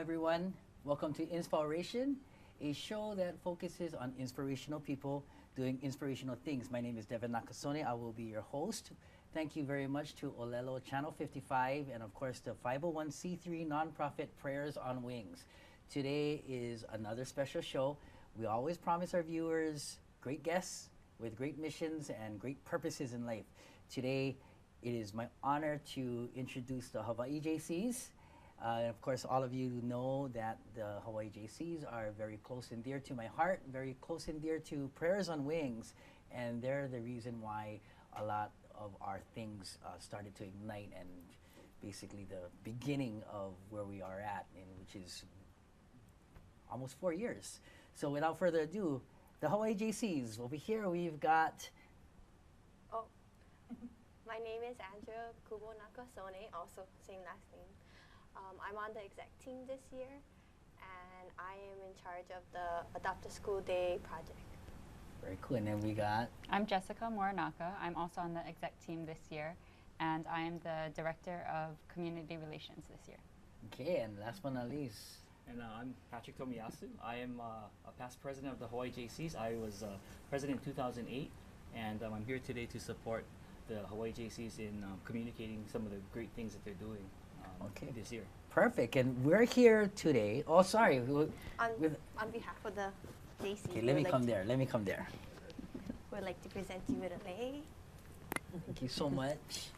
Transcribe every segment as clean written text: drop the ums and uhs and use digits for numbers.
everyone. Welcome to InsPOWration, a show that focuses on inspirational people doing inspirational things. My name is Devin Nakasone. I will be your host. Thank you very much to Olelo Channel 55 and, of course, the 501c3 nonprofit Prayers on Wings. Today is another special show. We always promise our viewers great guests with great missions and great purposes in life. Today, it is my honor to introduce the Hawaii JCs. Of course, all of you know that the Hawaii JCs are very close and dear to my heart, very close and dear to Prayers on Wings, and they're the reason why a lot of our things started to ignite, and basically the beginning of where we are at, which is almost 4 years. So without further ado, the Hawaii JCs. Over here we've got... Oh, my name is Andrea Kubo Nakasone, also same last name. I'm on the exec team this year, and I am in charge of the Adopt a School Day project. Very cool. And then we got... I'm Jessica Morinaka. I'm also on the exec team this year, and I am the Director of Community Relations this year. Okay, and last but not least... And I'm Patrick Tomiyasu. I am a past president of the Hawaii JCs. I was president in 2008, and I'm here today to support the Hawaii JCs in communicating some of the great things that they're doing this year. Perfect. And we're here today. Oh, sorry. On behalf of the JC, Okay, let me come there. Let me come there. We'd like to present you with a lei. Thank you so much.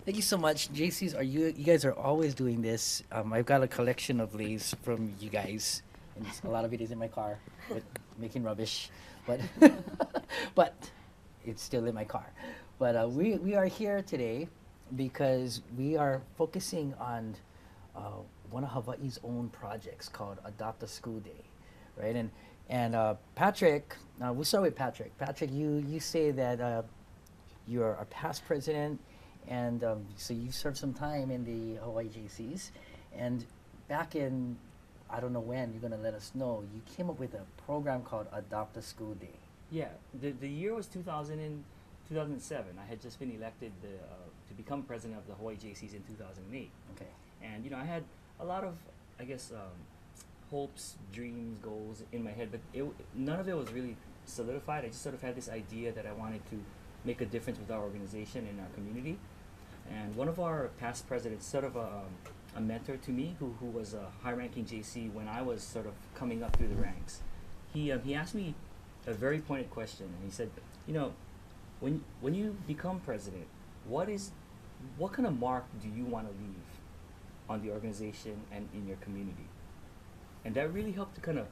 Thank you so much. JCs, you guys are always doing this. I've got a collection of leis from you guys, and a lot of it is in my car, with making rubbish, but but it's still in my car. But we are here today because we are focusing on one of Hawaii's own projects called Adopt a School Day, right? And Patrick, we'll start with Patrick. Patrick, you say that you're a past president. And so you served some time in the Hawaii JCs, and back in, I don't know when, you're going to let us know, you came up with a program called Adopt a School Day. Yeah, the year was 2007. I had just been elected to become president of the Hawaii JCs in 2008. Okay. And, I had a lot of, I guess, hopes, dreams, goals in my head, but none of it was really solidified. I just sort of had this idea that I wanted to make a difference with our organization and our community. And one of our past presidents, sort of a mentor to me, who was a high-ranking JC when I was sort of coming up through the ranks, he asked me a very pointed question, and he said, when you become president, what kind of mark do you want to leave on the organization and in your community? And that really helped to kind of,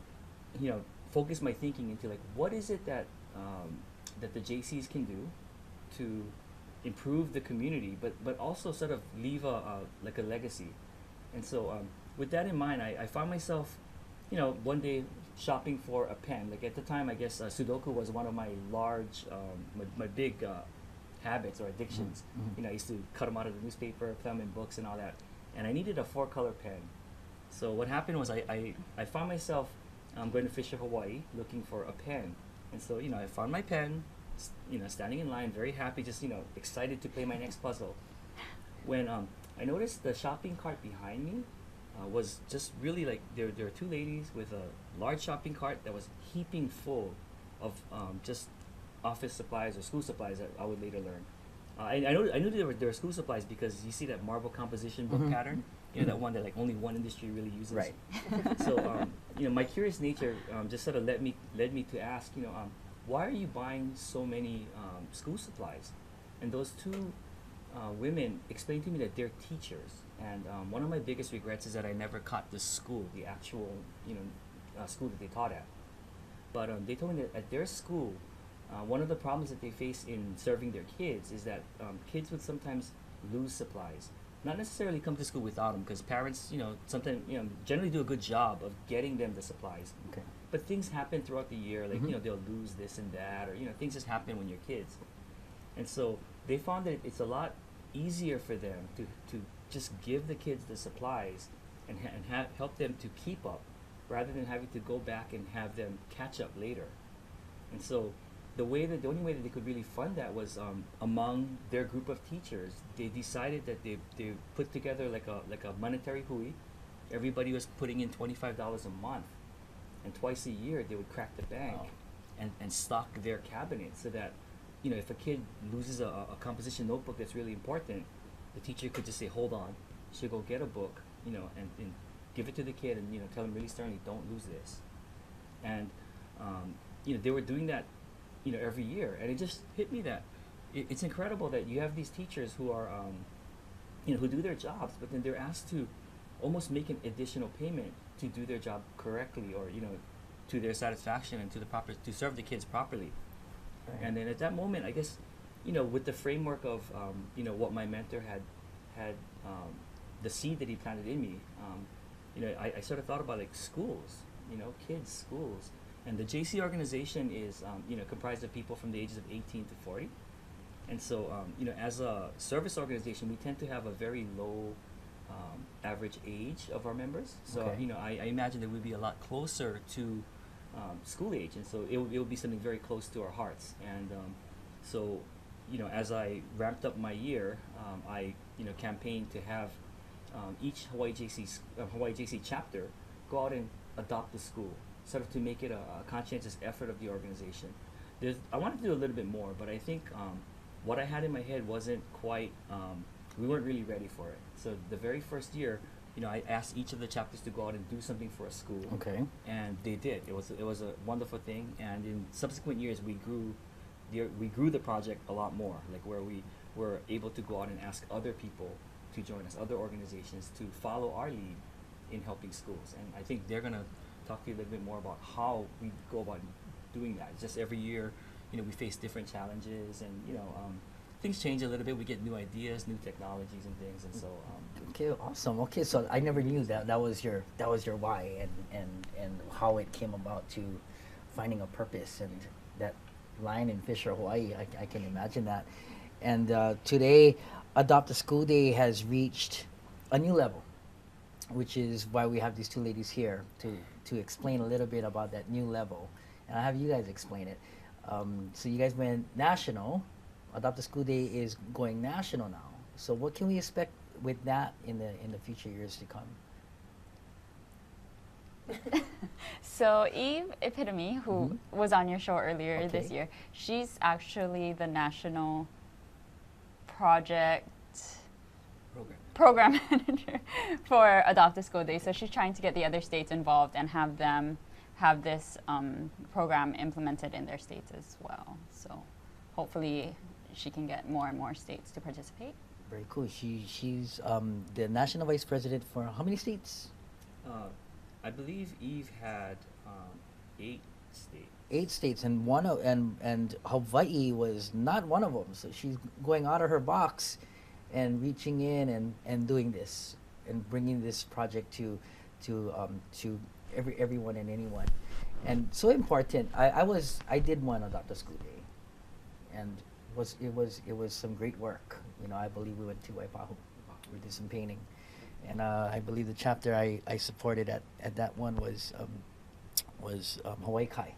focus my thinking into like, what is it that that the JCs can do to improve the community, but also sort of leave a legacy. And so with that in mind, I found myself, one day shopping for a pen. Like at the time, I guess Sudoku was one of my large, my big habits or addictions. Mm-hmm. I used to cut them out of the newspaper, put them in books and all that. And I needed a 4-color pen. So what happened was I found myself going to Fisher, Hawaii, looking for a pen. And so, I found my pen, standing in line, very happy, just, excited to play my next puzzle. When I noticed the shopping cart behind me was just really like, there were two ladies with a large shopping cart that was heaping full of just office supplies or school supplies that I would later learn. I knew there were school supplies because you see that marble composition book pattern, that one that like only one industry really uses. Right. So, my curious nature just sort of led me to ask, why are you buying so many school supplies? And those two women explained to me that they're teachers. And one of my biggest regrets is that I never caught the school, the actual, school that they taught at. But they told me that at their school, one of the problems that they face in serving their kids is that kids would sometimes lose supplies. Not necessarily come to school without them, because parents, sometimes, generally do a good job of getting them the supplies. Okay. But things happen throughout the year, like, they'll lose this and that, or, things just happen when you're kids. And so they found that it's a lot easier for them to just give the kids the supplies and help them to keep up, rather than having to go back and have them catch up later. And so the only way that they could really fund that was among their group of teachers. They decided that they put together like a monetary hui, everybody was putting in $25 a month, and twice a year they would crack the bank and stock their cabinet so that, you know, if a kid loses a composition notebook that's really important, the teacher could just say, hold on, she'll go get a book, you know, and give it to the kid and, you know, tell him really sternly, don't lose this. And, you know, they were doing that, you know, every year. And it just hit me that it's incredible that you have these teachers who are, you know, who do their jobs, but then they're asked to almost make an additional payment to do their job correctly, or, you know, to their satisfaction and to serve the kids properly. Right. And then at that moment, I guess, you know, with the framework of, you know, what my mentor had the seed that he planted in me, you know, I sort of thought about like schools, you know, kids, schools. And the JC organization is, you know, comprised of people from the ages of 18 to 40. And so, you know, as a service organization, we tend to have a very low average age of our members. So, Okay. you know, I imagine that we'd be a lot closer to school age. And so it would be something very close to our hearts. And so, you know, as I ramped up my year, I, you know, campaigned to have each Hawaii JC chapter go out and adopt a school, sort of to make it a conscientious effort of the organization. I wanted to do a little bit more, but I think what I had in my head wasn't quite, we weren't really ready for it. So the very first year, you know, I asked each of the chapters to go out and do something for a school. Okay. And they did. It was a wonderful thing. And in subsequent years, we grew the project a lot more, like where we were able to go out and ask other people to join us, other organizations to follow our lead in helping schools. And I think they're gonna talk to you a little bit more about how we go about doing that. It's just every year, you know, we face different challenges, and, you know, things change a little bit. We get new ideas, new technologies and things, and so. Okay, awesome. Okay, so I never knew that was your why and how it came about to finding a purpose, and that Lion and Fisher Hawaii. I can imagine that. And today, Adopt a School Day has reached a new level, which is why we have these two ladies here to explain a little bit about that new level. And I have you guys explain it. So you guys went national. Adopt a School Day is going national now. So what can we expect with that in the future years to come? So Eve Epitome, who was on your show earlier this Okay. year, she's actually the national project program manager for Adopt a School Day. So she's trying to get the other states involved and have them have this program implemented in their states as well. So hopefully she can get more and more states to participate. Very cool. She's the national vice president for how many states? I believe Eve had 8 states. 8 states, and and Hawaii was not one of them. So she's going out of her box and reaching in and doing this and bringing this project to everyone and anyone. And so important. I did one Adopt a School Day, and it was some great work. You know, I believe we went to Waipahu. We did some painting, and I believe the chapter I supported at that one was Hawaii Kai,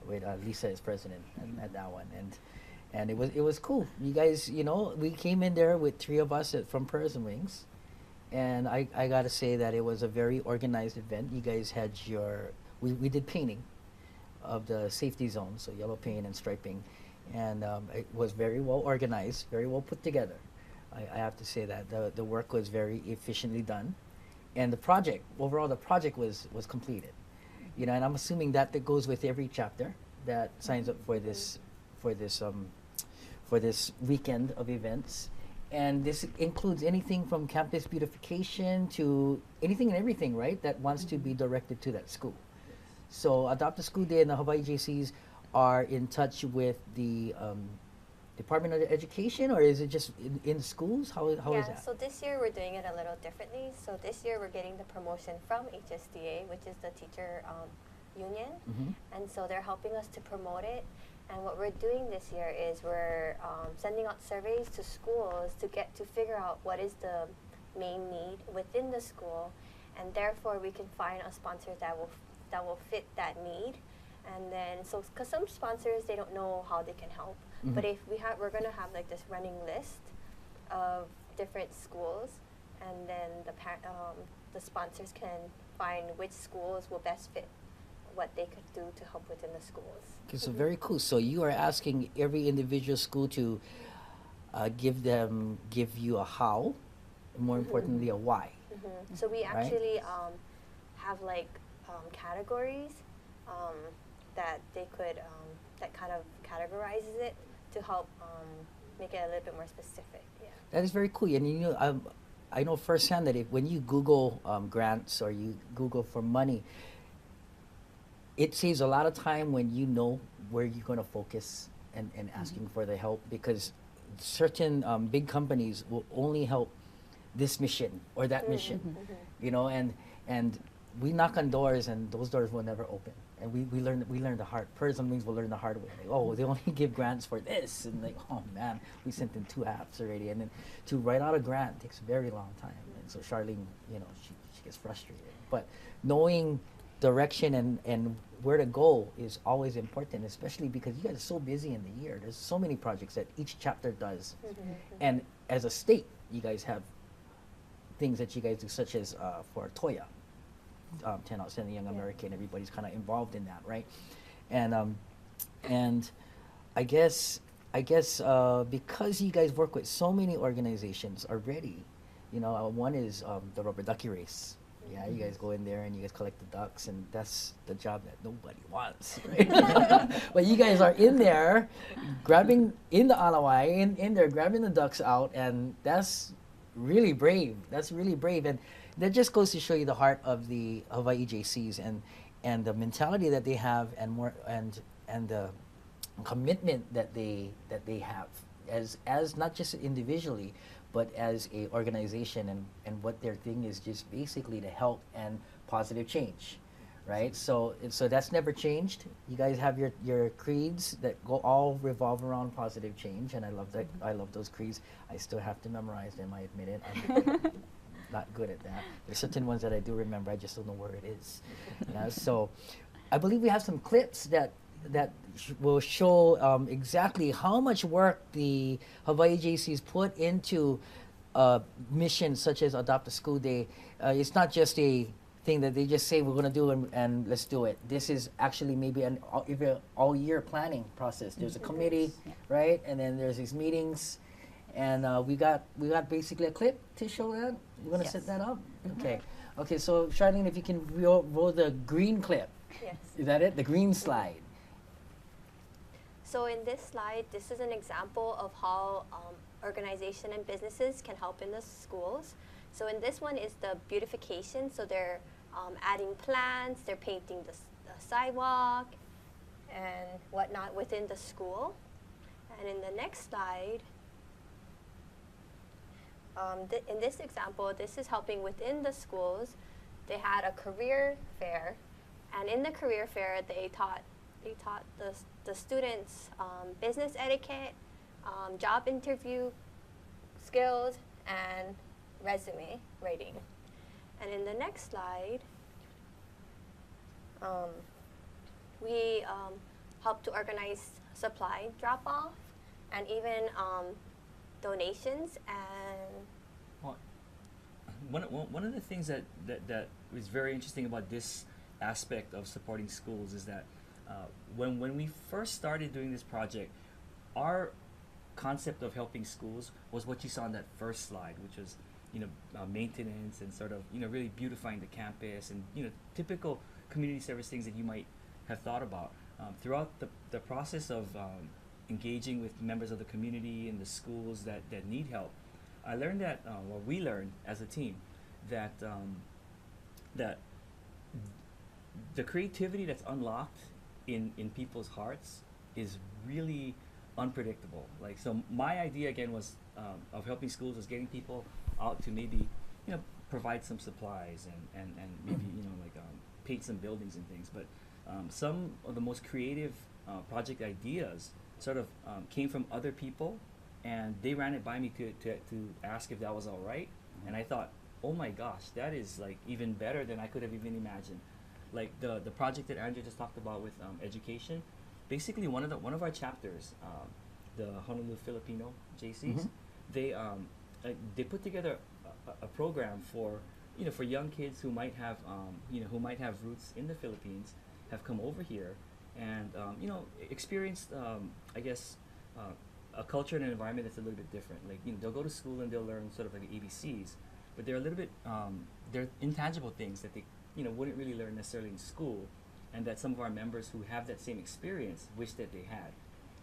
with Lisa as president at that one, and it was cool. You guys, you know, we came in there with 3 of us from Prayers and Wings, and I gotta say that it was a very organized event. You guys had we did painting of the safety zone, so yellow paint and striping, and it was very well organized, very well put together. I have to say that the work was very efficiently done, and the project was completed. You know, and I'm assuming that goes with every chapter that signs up for this weekend of events. And this includes anything from campus beautification to anything and everything, right, that wants to be directed to that school. So Adopt a School Day and the Hawaii JCs are in touch with the Department of Education, or is it just in schools? How is that? So this year we're doing it a little differently. So this year we're getting the promotion from HSDA, which is the teacher union. And so they're helping us to promote it. And what we're doing this year is we're sending out surveys to schools to figure out what is the main need within the school, and therefore we can find a sponsor that will fit that need. And then, so because some sponsors, they don't know how they can help, but if we're going to have like this running list of different schools, and then the sponsors can find which schools will best fit what they could do to help within the schools. Okay, so very cool. So you are asking every individual school to give you a how, and more importantly, a why. So we Right. actually have like categories that they could that kind of categorizes it to help make it a little bit more specific. Yeah. That is very cool. And you know, I know firsthand that when you Google grants or you Google for money, it saves a lot of time when you know where you're going to focus and asking for the help, because certain big companies will only help this mission or that mission, you know, and we knock on doors and those doors will never open. And we learn the hard, some things we'll learn the hard way. Like, oh, they only give grants for this, and like, oh man, we sent in 2 apps already, and then to write out a grant takes a very long time. And so Charlene, you know, she gets frustrated. But knowing direction and where to go is always important, especially because you guys are so busy in the year. There's so many projects that each chapter does, and as a state, you guys have things that you guys do, such as for Toya. 10 Outstanding Young American, everybody's kind of involved in that, right? And I guess because you guys work with so many organizations already, you know, one is the rubber ducky race. Yeah, you guys go in there and you guys collect the ducks, and that's the job that nobody wants, right? But you guys are in there, grabbing in the alawai, in there grabbing the ducks out, and that's really brave. That's really brave, and that just goes to show you the heart of the Hawaii JCs and the mentality that they have, and the commitment that they have as not just individually, but as a organization, and what their thing is just basically to help and positive change, right? So that's never changed. You guys have your creeds that all revolve around positive change, and I love that. I love those creeds. I still have to memorize them, I admit it. I'm not good at that. There's certain ones that I do remember, I just don't know where it is. You know? So I believe we have some clips that will show exactly how much work the Hawaii JCs put into missions such as Adopt a School Day. It's not just a thing that they just say we're going to do and let's do it. This is actually maybe an all year planning process. There's a committee, right? And then there's these meetings. And we got basically a clip to show that. You want to set that up? Okay. So Charlene, if you can roll the green clip. Yes. Is that it? The green slide. So in this slide, this is an example of how organization and businesses can help in the schools. So in this one is the beautification. So they're adding plants, they're painting the sidewalk and whatnot within the school. And in the next slide, in this example, this is helping within the schools. They had a career fair, and in the career fair, they taught the students business etiquette, job interview skills, and resume writing. And in the next slide, we helped to organize supply drop-off and even donations. And one of the things that was very interesting about this aspect of supporting schools is that when we first started doing this project, our concept of helping schools was what you saw on that first slide, which was maintenance and sort of really beautifying the campus and typical community service things that you might have thought about. Throughout the process of engaging with members of the community and the schools that need help, I learned that, we learned as a team that that the creativity that's unlocked in people's hearts is really unpredictable. Like, so my idea again was of helping schools was getting people out to maybe provide some supplies and maybe paint some buildings and things. But some of the most creative project ideas sort of came from other people, and they ran it by me to ask if that was all right. And I thought, oh my gosh, that is like even better than I could have even imagined. Like the project that Andrea just talked about with education, basically one of our chapters, the Honolulu Filipino JCs, they put together a program for for young kids who might have, who might have roots in the Philippines, have come over here and, experienced, I guess, a culture and an environment that's a little bit different. Like, they'll go to school and they'll learn sort of like ABCs, but they're a little bit, they're intangible things that they, wouldn't really learn necessarily in school, and that some of our members who have that same experience wish that they had.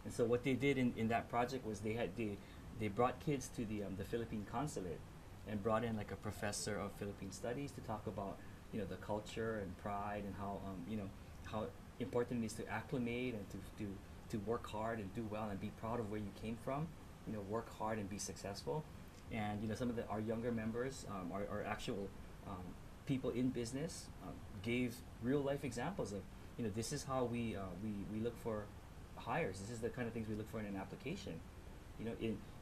And so what they did in that project was they brought kids to the Philippine consulate and brought in like a professor of Philippine studies to talk about the culture and pride and how how important it is to acclimate and to work hard and do well and be proud of where you came from, work hard and be successful. And some of our younger members, our actual people in business, gave real life examples of this is how we look for hires. This is the kind of things we look for in an application.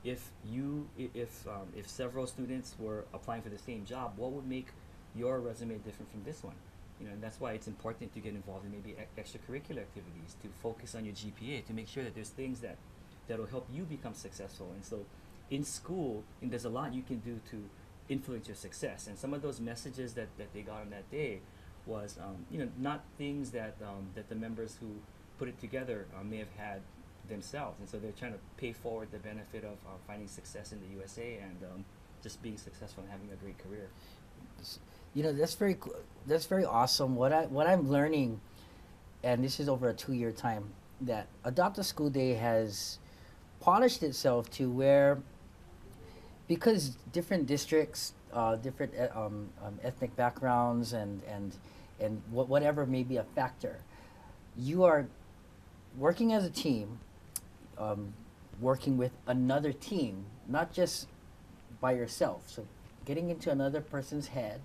If several students were applying for the same job, what would make your resume different from this one? And that's why it's important to get involved in maybe extracurricular activities, to focus on your GPA, to make sure that there's things that'll help you become successful. And so in school, there's a lot you can do to influence your success. And some of those messages that they got on that day was, not things that the members who put it together may have had themselves. And so they're trying to pay forward the benefit of finding success in the USA and just being successful and having a great career. That's very awesome. What I'm learning, and this is over a 2-year time, that Adopt a School Day has polished itself to where, because different districts, different ethnic backgrounds, and whatever may be a factor, you are working as a team, working with another team, not just by yourself. So getting into another person's head,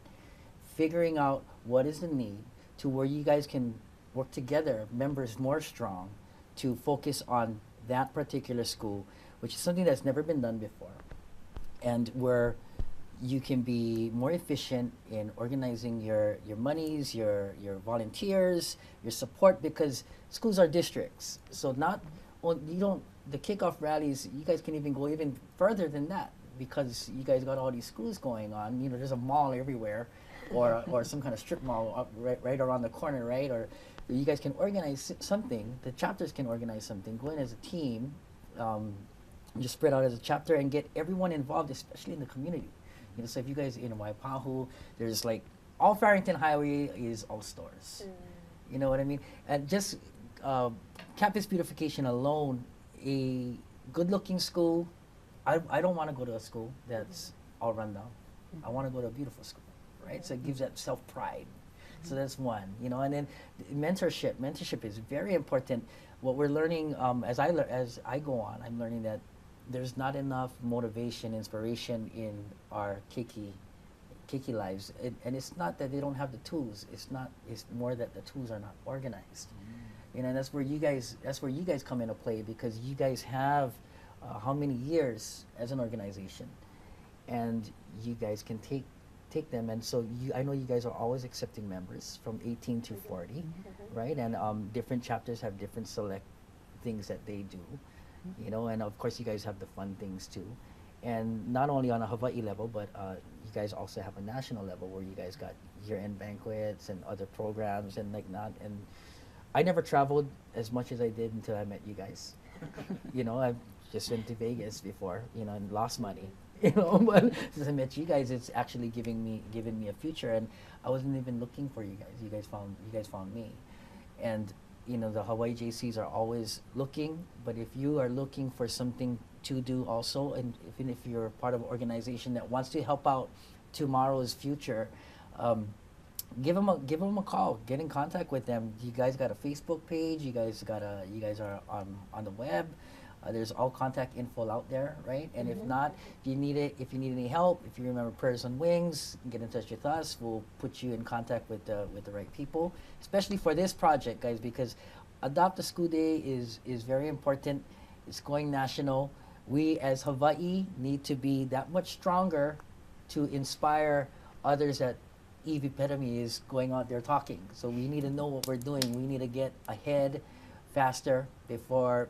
figuring out what is the need to where you guys can work together, members more strong, to focus on that particular school, which is something that's never been done before, and where you can be more efficient in organizing your monies, your volunteers, your support, because schools are districts. So the kickoff rallies, you guys can even go even further than that, because you guys got all these schools going on. There's a mall everywhere, or some kind of strip mall up right around the corner, right? Or you guys can organize something. The chapters can organize something. Go in as a team, just spread out as a chapter and get everyone involved, especially in the community. So if you guys in Waipahu, there's like all Farrington Highway is all stores. You know what I mean? And just campus beautification alone, a good-looking school. I don't want to go to a school that's all run down. I want to go to a beautiful school, right? So it gives that self-pride. So that's one, and then mentorship. Mentorship is very important. What we're learning as I go on, I'm learning that there's not enough motivation, inspiration in our Keiki lives, and it's not that they don't have the tools. It's more that the tools are not organized. And that's where you guys come into play, because you guys have how many years as an organization, and you guys can take them. And so I know you guys are always accepting members from 18 to 40, right? And different chapters have different select things that they do, and of course you guys have the fun things too. And not only on a Hawaii level, but you guys also have a national level where you guys got year-end banquets and other programs and like that. And I never traveled as much as I did until I met you guys. I just went to Vegas before, and lost money. But since I met you guys, it's actually given me a future, and I wasn't even looking for you guys. You guys found me, and the Hawaii JCs are always looking. But if you are looking for something to do also, and even if you're part of an organization that wants to help out tomorrow's future, give them a call. Get in contact with them. You guys got a Facebook page. You guys are on the web. There's all contact info out there, right? And if not, if you need any help, if you remember Prayers on Wings, get in touch with us. We'll put you in contact with the right people, especially for this project, guys, because Adopt a School Day is very important. It's going national. We as Hawaii need to be that much stronger to inspire others that Eve Epitome is going out there talking. So we need to know what we're doing. We need to get ahead faster before,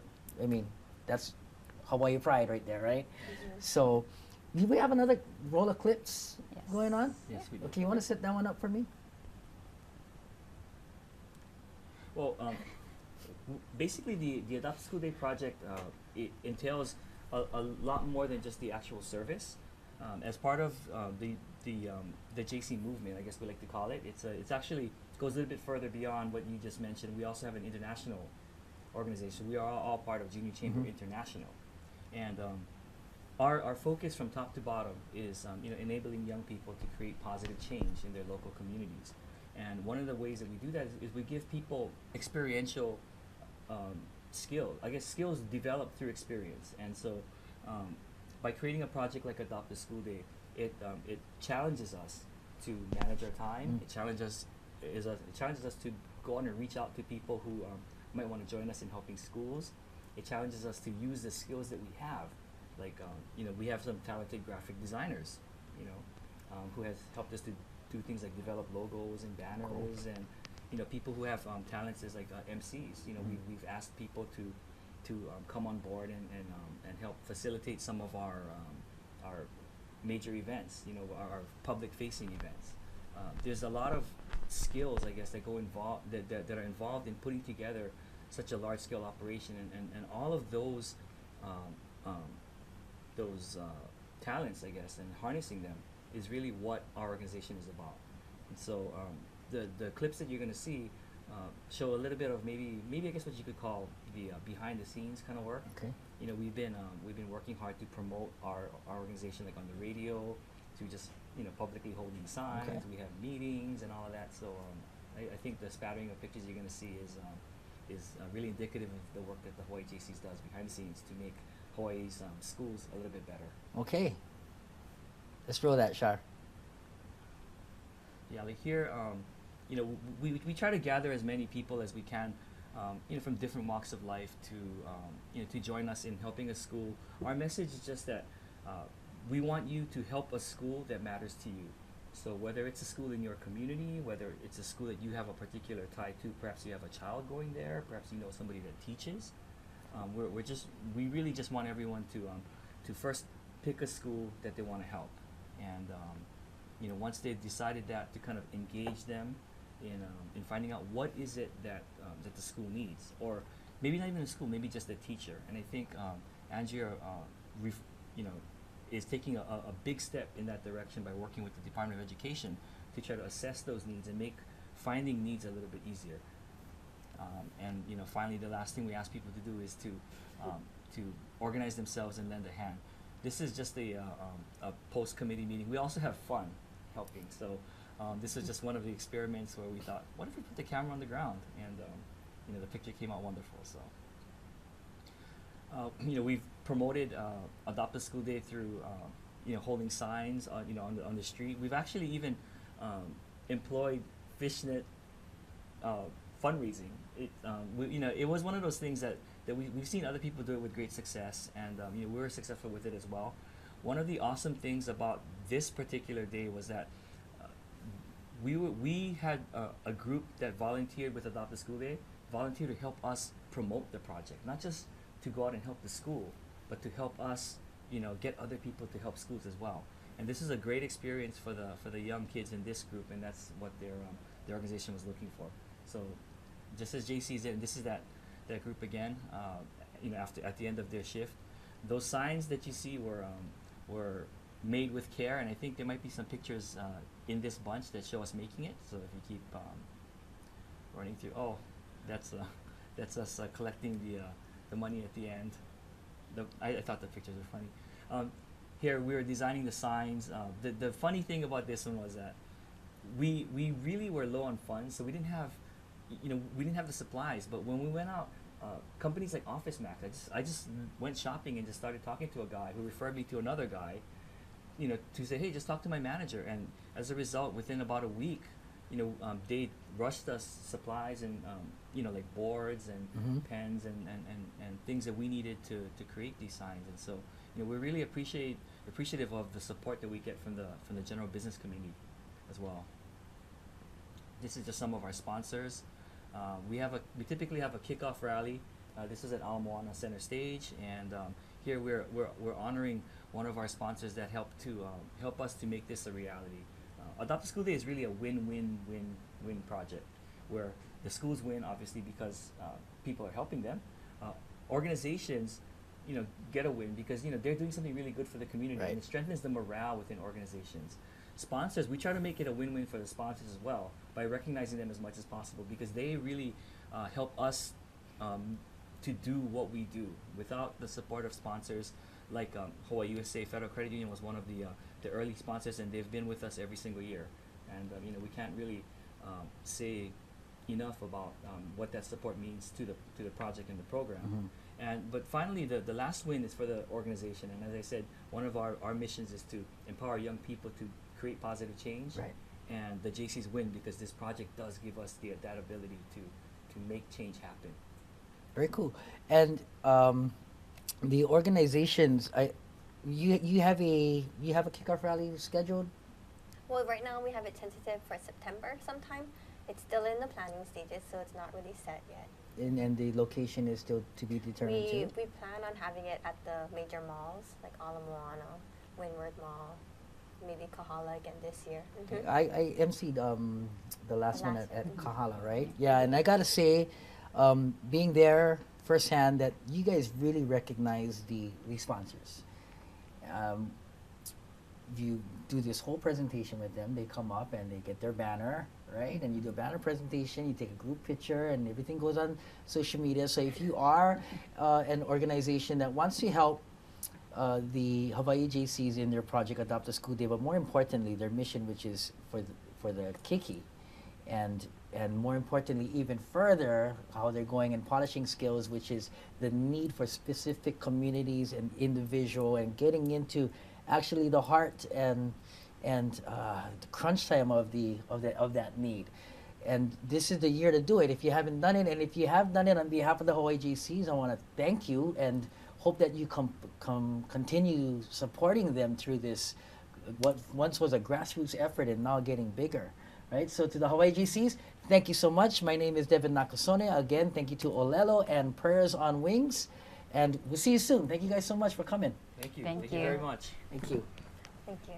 that's Hawaii pride right there, right? So, do we have another roll of clips? Yes. going on? Yes, we do. Okay, you want to set that one up for me? Well, basically, the Adopt School Day project it entails a lot more than just the actual service. As part of the JC movement, I guess we like to call it, it's actually goes a little bit further beyond what you just mentioned. We also have an international organization. We are all part of Junior Chamber International, and our focus from top to bottom is enabling young people to create positive change in their local communities. And one of the ways that we do that is we give people experiential skills. I guess skills developed through experience. And so by creating a project like Adopt a School Day, it challenges us to manage our time. It challenges us to go on and reach out to people who might want to join us in helping schools. It challenges us to use the skills that we have. Like we have some talented graphic designers, who has helped us to do things like develop logos and banners, and people who have talents as like MCs. We've asked people to come on board and help facilitate some of our major events. Our public facing events. There's a lot of skills, I guess, that that are involved in putting together such a large scale operation, and all of those talents, I guess, and harnessing them is really what our organization is about. And so the clips that you're going to see show a little bit of maybe I guess what you could call the behind the scenes kind of work. Okay. We've been working hard to promote our organization, like on the radio, to just publicly holding signs. Okay. We have meetings and all of that. So I think the spattering of pictures you're going to see is really indicative of the work that the Hawaii JCs does behind the scenes to make Hawaii's schools a little bit better. Okay. Let's roll that, Shar. Yeah, like here, we try to gather as many people as we can, from different walks of life to join us in helping a school. Our message is just that we want you to help a school that matters to you. So whether it's a school in your community, whether it's a school that you have a particular tie to, perhaps you have a child going there, perhaps you know somebody that teaches. We really just want everyone to first pick a school that they want to help, and once they've decided that, to kind of engage them in finding out what is it that the school needs, or maybe not even a school, maybe just a teacher. And I think Andrea, is taking a big step in that direction by working with the Department of Education to try to assess those needs and make finding needs a little bit easier. And finally, the last thing we ask people to do is to organize themselves and lend a hand. This is just a post-committee meeting. We also have fun helping. So this is just one of the experiments where we thought, what if we put the camera on the ground? And the picture came out wonderful. So we've promoted Adopt a School Day through holding signs on the street. We've actually even employed fishnet fundraising. It was one of those things that we've seen other people do it with great success, and we were successful with it as well. One of the awesome things about this particular day was that we had a group that volunteered with Adopt a School Day, volunteered to help us promote the project, not just to go out and help the school, but to help us, get other people to help schools as well. And this is a great experience for the young kids in this group, and that's what their organization was looking for. So, just as JC's in, this is that group again. At the end of their shift, those signs that you see were made with care, and I think there might be some pictures in this bunch that show us making it. So if you keep running through, that's us collecting the money at the end. I thought the pictures were funny. Here we were designing the signs. The funny thing about this one was that we really were low on funds, so we didn't have the supplies. But when we went out, companies like Office Max, I just went shopping and just started talking to a guy who referred me to another guy, to say, hey, just talk to my manager. And as a result, within about a week, they rushed us supplies and like boards and pens and things that we needed to create these signs. And so we're really appreciative of the support that we get from the general business community as well. This is just some of our sponsors. We typically have a kickoff rally. This is at Ala Moana Center Stage, and here we're honoring one of our sponsors that helped to help us to make this a reality. Adopt a School Day is really a win-win-win-win project, where the schools win obviously because people are helping them. Organizations, get a win because they're doing something really good for the community, Right. and it strengthens the morale within organizations. Sponsors, we try to make it a win-win for the sponsors as well by recognizing them as much as possible because they really help us to do what we do. Without the support of sponsors like Hawaii USA Federal Credit Union was one of the early sponsors, and they've been with us every single year. And we can't really say enough about what that support means to the project and the program. But finally, the last win is for the organization. And as I said, one of our missions is to empower young people to create positive change. Right. And the JCs win because this project does give us that ability to make change happen. Very cool. And the organizations, you have a kickoff rally scheduled? Well, right now we have it tentative for September sometime. It's still in the planning stages, so it's not really set yet. And the location is still to be determined We too? plan on having it at the major malls, like Ala Moana, Windward Mall, maybe Kahala again this year. Mhm. I emceed the last one last at one. Kahala, right? Yeah, and I gotta say, being there firsthand, that you guys really recognize the sponsors. You do this whole presentation with them. They come up and they get their banner, right? And you do a banner presentation. You take a group picture, and everything goes on social media. So if you are an organization that wants to help the Hawaii JCs in their project Adopt a School Day, but more importantly, their mission, which is for the Keiki, and more importantly, even further, how they're going and polishing skills, which is the need for specific communities and individual, and getting into actually the heart and the crunch time of that need. And this is the year to do it. If you haven't done it, and if you have done it on behalf of the Hawaii JCs, I want to thank you and hope that you continue supporting them through this, what once was a grassroots effort and now getting bigger, right? So to the Hawaii GCs, thank you so much. My name is Devin Nakasone. Again, thank you to Olelo and Prayers on Wings. And we'll see you soon. Thank you guys so much for coming. Thank you. Thank you you. very much. Thank you. Thank you.